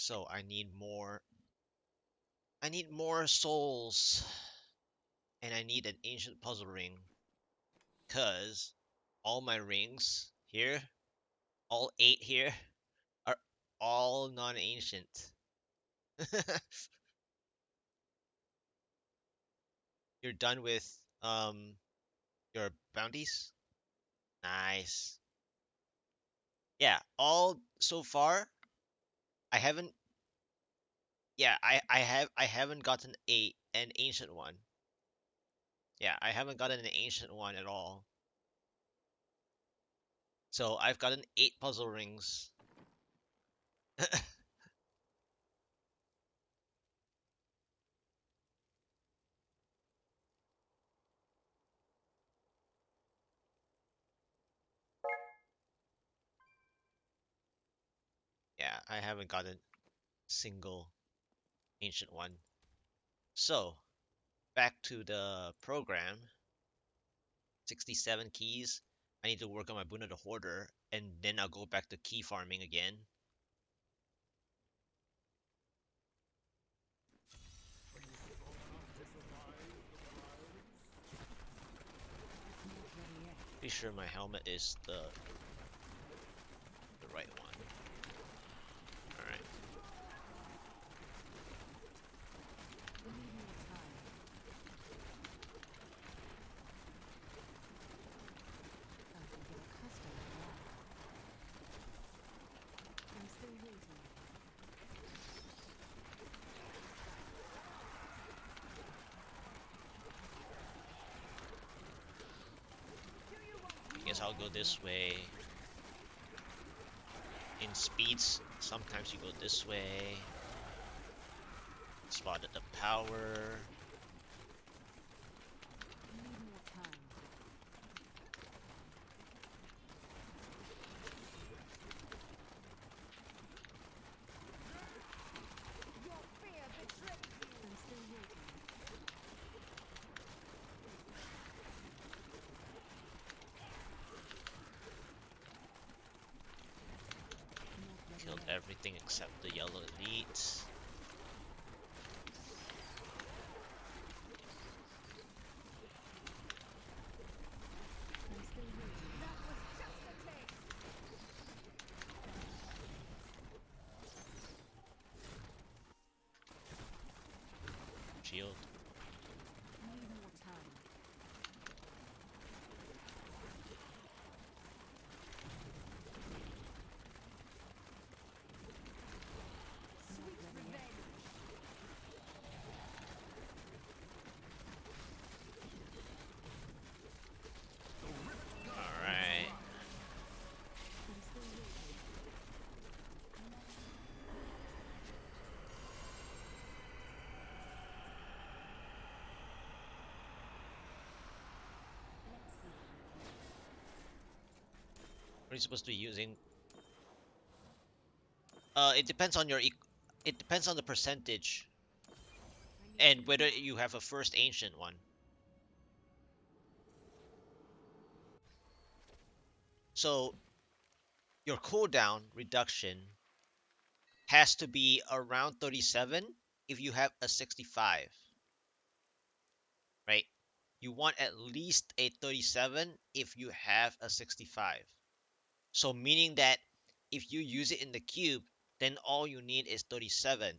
So I need more. I need more souls, and I need an ancient puzzle ring, cause all my rings here, all 8 here, are all non-ancient. You're done with your bounties? Nice. Yeah, all so far I haven't yeah, I haven't gotten an ancient one. Yeah, I haven't gotten an ancient one at all. So I've gotten 8 puzzle rings. Yeah, I haven't gotten a single ancient one. So, back to the program. 67 keys. I need to work on my Buna the Hoarder, and then I'll go back to key farming again. Pretty sure my helmet is the right one. Alright. I guess I'll go this way. In speeds, sometimes you go this way. Spotted the power. Killed everything except the yellow elite. Shield. Alright. What are you supposed to be using? It depends on it depends on the percentage and whether you have a first ancient one. So your cooldown reduction has to be around 37 if you have a 65, right? You want at least a 37 if you have a 65. So meaning that if you use it in the cube, then all you need is 37%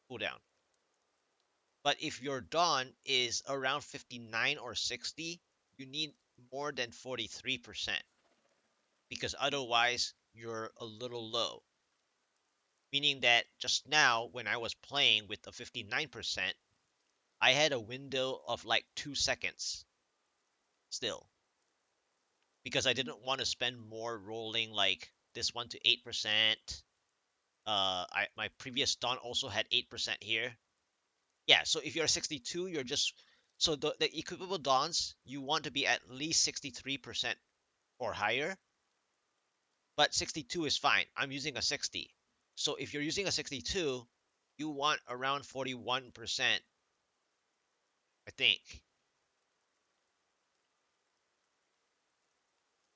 cooldown. But if your dawn is around 59 or 60, you need more than 43% because otherwise you're a little low. Meaning that just now, when I was playing with the 59%, I had a window of like 2 seconds still because I didn't want to spend more rolling like this one to 8%. My previous dawn also had 8% here. Yeah, so if you're 62, you're just so the equipable dawns you want to be at least 63% or higher, but 62 is fine. I'm using a 60. So if you're using a 62, you want around 41%, I think.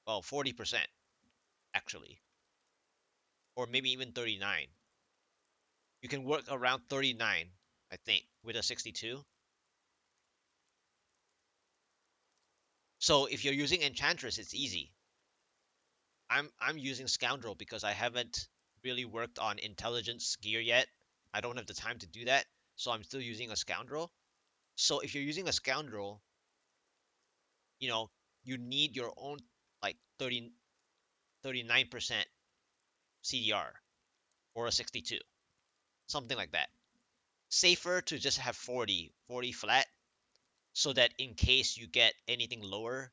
Well, 40% actually. or maybe even 39. You can work around 39, I think, with a 62. So if you're using Enchantress, it's easy. I'm using Scoundrel because I haven't really worked on Intelligence gear yet. I don't have the time to do that, so I'm still using a Scoundrel. So if you're using a Scoundrel, you know, you need your own like 39% CDR or a 62, something like that. Safer to just have 40 flat so that in case you get anything lower,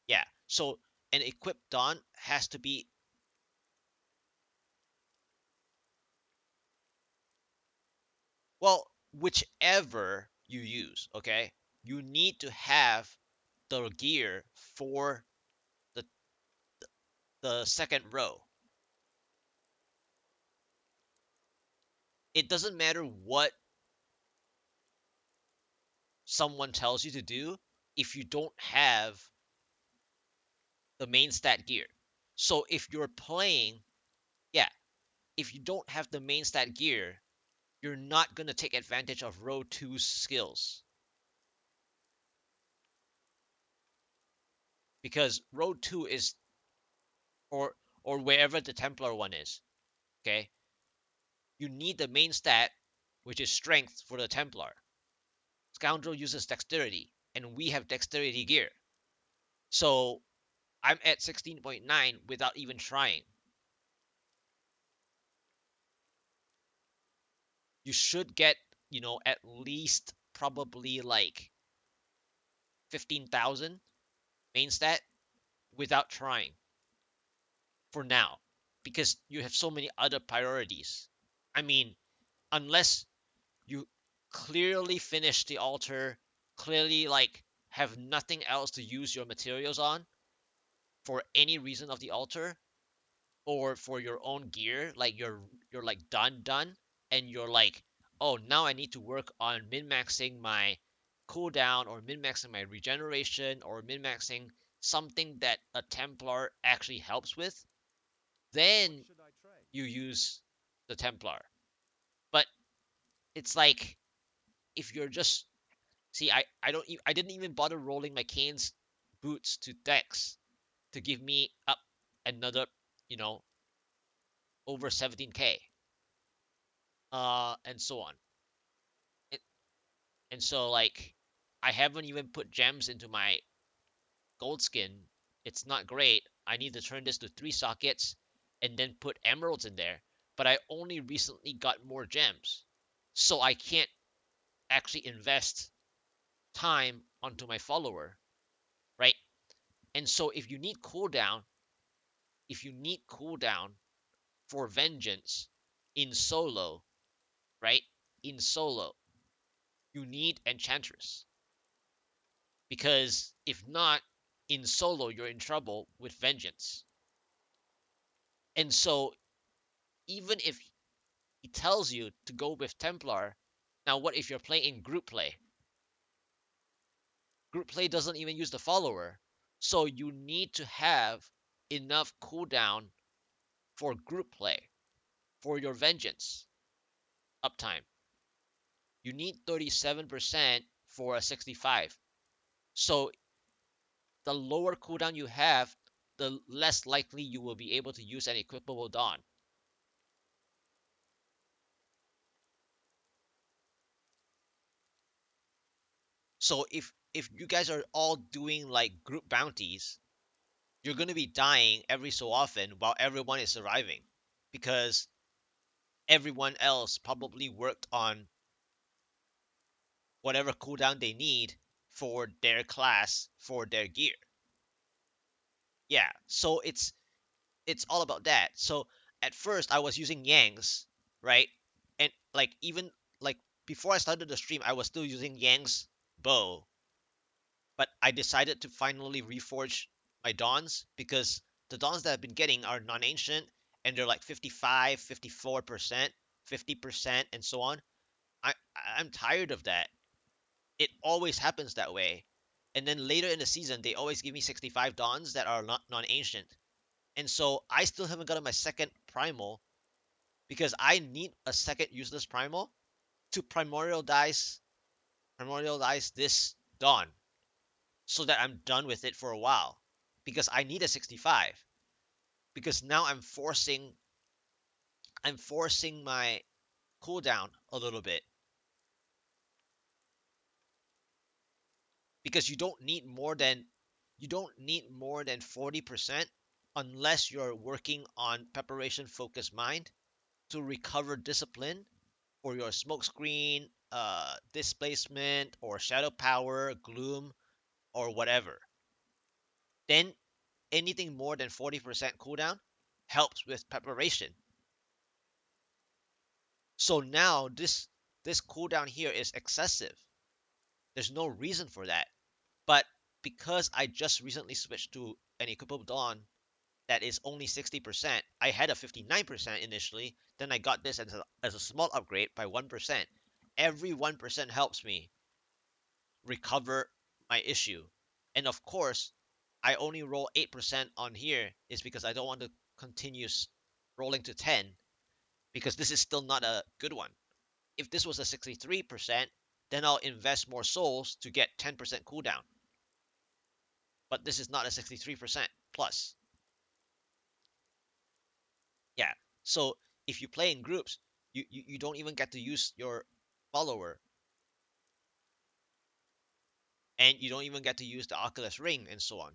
yeah. So an equipped Dawn has to be, well, whichever you use, okay? You need to have the gear for the the second row. It doesn't matter what someone tells you to do if you don't have the main stat gear. So if you're playing, yeah, if you don't have the main stat gear, you're not going to take advantage of row two's skills because row two is, or wherever the Templar one is, okay? You need the main stat, which is strength for the Templar. Scoundrel uses dexterity, and we have dexterity gear. So I'm at 16.9 without even trying. You should get, at least probably like 15,000 main stat without trying for now because you have so many other priorities. I mean, unless you clearly finish the altar, clearly like have nothing else to use your materials on for any reason of the altar or for your own gear, like you're like done and you're like, oh, now I need to work on min-maxing my cooldown or min-maxing my regeneration or min-maxing something that a Templar actually helps with, then you use the Templar. But it's like if you're just, see, I didn't even bother rolling my Kane's boots to Dex to give me up another, you know, over 17k, and so on. It, and so like I haven't even put gems into my gold skin. It's not great. I need to turn this to 3 sockets and then put emeralds in there. But I only recently got more gems. So I can't actually invest time onto my follower, right? And so if you need cooldown for vengeance in solo, right? In solo, you need enchantress. Because if not, in solo, you're in trouble with vengeance. And so even if he tells you to go with Templar, now what if you're playing in group play? Group play doesn't even use the follower. So you need to have enough cooldown for group play, for your vengeance uptime. You need 37% for a 65. So the lower cooldown you have, the less likely you will be able to use an equipable Dawn. So if you guys are all doing like group bounties, you're gonna be dying every so often while everyone is surviving because everyone else probably worked on whatever cooldown they need for their class for their gear. Yeah, so it's all about that. So at first I was using Yang's, right? And like even like before I started the stream, I was still using Yang's bow, but I decided to finally reforge my Dawns because the Dawns that I've been getting are non-ancient and they're like 55, 54%, 50%, and so on. I'm tired of that. It always happens that way. And then later in the season, they always give me 65 Dawns that are not non-ancient. And so I still haven't gotten my second primal because I need a second useless primal to primordialize this Dawn so that I'm done with it for a while. Because I need a 65. Because now I'm forcing my cooldown a little bit. Because you don't need more than 40% unless you're working on preparation focused mind to recover discipline for your smokescreen, displacement, or shadow power, gloom, or whatever. Then anything more than 40% cooldown helps with preparation. So now this cooldown here is excessive. There's no reason for that. But because I just recently switched to an Equipable Dawn that is only 60%, I had a 59% initially, then I got this as a small upgrade by 1%. Every 1% helps me recover my issue. And of course, I only roll 8% on here is because I don't want to continue rolling to 10 because this is still not a good one. If this was a 63%, then I'll invest more souls to get 10% cooldown. But this is not a 63% plus. Yeah. So if you play in groups, you don't even get to use your follower, and you don't even get to use the Oculus Ring and so on.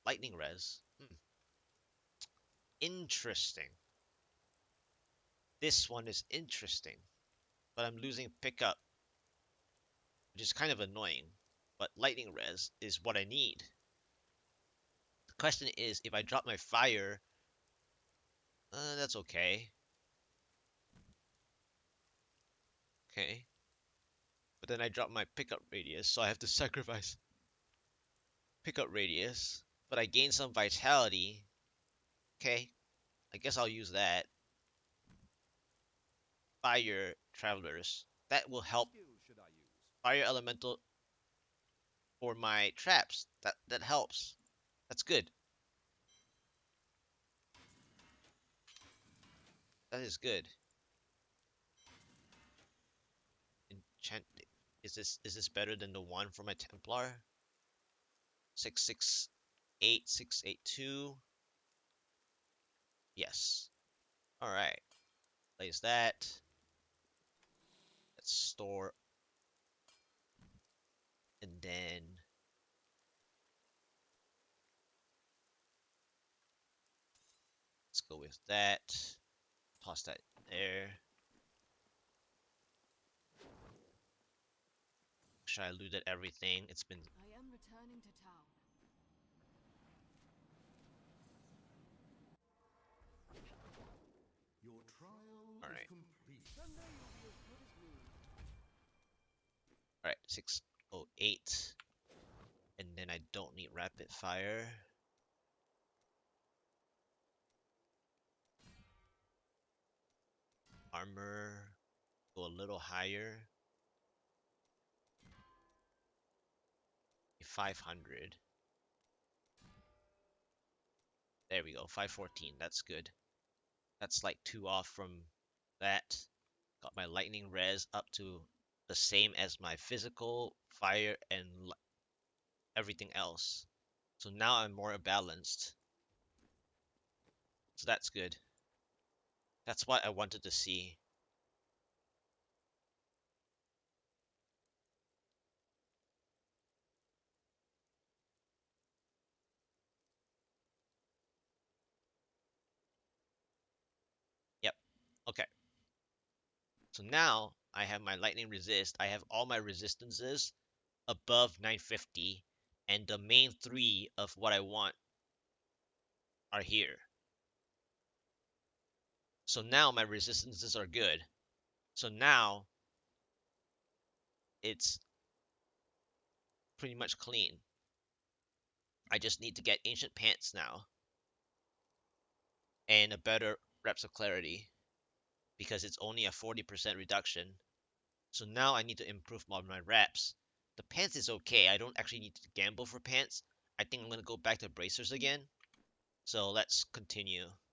Lightning res. Interesting. This one is interesting, but I'm losing pickup, which is kind of annoying. But lightning res is what I need. The question is, if I drop my fire, that's okay. Okay. But then I drop my pickup radius, so I have to sacrifice pickup radius. But I gain some vitality. Okay. I guess I'll use that. Fire travelers. That will help. Fire elemental for my traps. That helps. That's good. That is good. Enchant. Is this better than the one for my Templar? 668682. Yes. All right. Place that. Let's store, and then let's go with that. Toss that there. Sure I looted everything. It's been. I am returning to town. Your trial All is right. complete. Someday you'll be as good as me. All right. 608. And then I don't need rapid fire. Armor. Go a little higher. 500. There we go. 514. That's good. That's like 2 off from that. Got my lightning res up to the same as my physical, fire, and everything else. So now I'm more balanced. So that's good. That's what I wanted to see. Yep. Okay. So now I have my lightning resist. I have all my resistances above 950, and the main 3 of what I want are here. So now my resistances are good. So now it's pretty much clean. I just need to get Ancient Pants now and a better Reps of Clarity. because it's only a 40% reduction. So now I need to improve on my reps. The pants is okay. I don't actually need to gamble for pants. I think I'm gonna go back to bracers again. So let's continue.